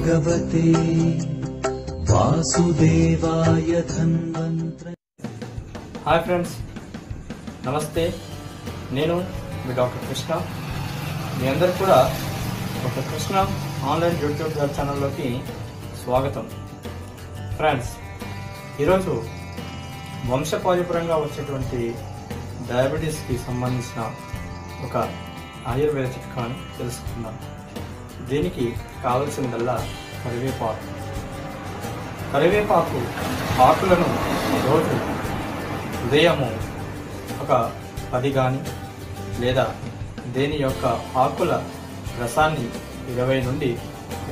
भगवते वासुदेवाय धन्वन्त्र। Hi friends, नमस्ते। నేను మీ డాక్టర్ కృష్ణ। మీ అందరూ కూడా డాక్టర్ కృష్ణ ఆన్లైన్ యూట్యూబ్ ఛానల్లోకి స్వాగతం। ఫ్రెండ్స్, ఈరోజు వంశపారంపర్యంగా వచ్చేటువంటి డయాబెటీస్కి సంబంధించిన ఒక ఆయుర్వేద చిట్కాను తెలుసుకుందాం। దీనికి కావలసిందల్లా కరివేపాకు। కరివేపాకు ఆకులను రోజు ఉదయము ఒక 10 కానీ లేదా దేని యొక్క ఆకుల రసాన్ని 20 నుండి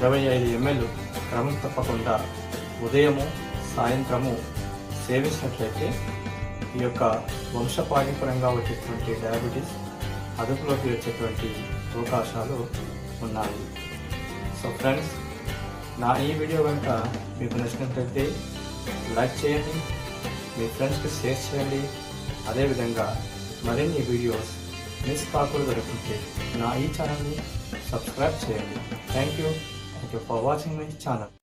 25 ml క్రమం తప్పకుండా ఉదయము సాయంత్రము సేవించినట్లయితే ఈ యొక్క వంశపారంపర్యంగా వచ్చేటువంటి డయాబెటీస్ అదుపులోకి వచ్చేటువంటి అవకాశాలు ఉన్నాయి। సో ఫ్రెండ్స్, నా ఈ వీడియో కనుక మీకు నచ్చినట్లయితే లైక్ చేయండి, మీ ఫ్రెండ్స్కి షేర్ చేయండి। అదేవిధంగా మరిన్ని వీడియోస్ మిస్ కాకూడదు అనుకుంటే నా ఈ ఛానల్ని సబ్స్క్రైబ్ చేయండి। Thank you for watching my channel.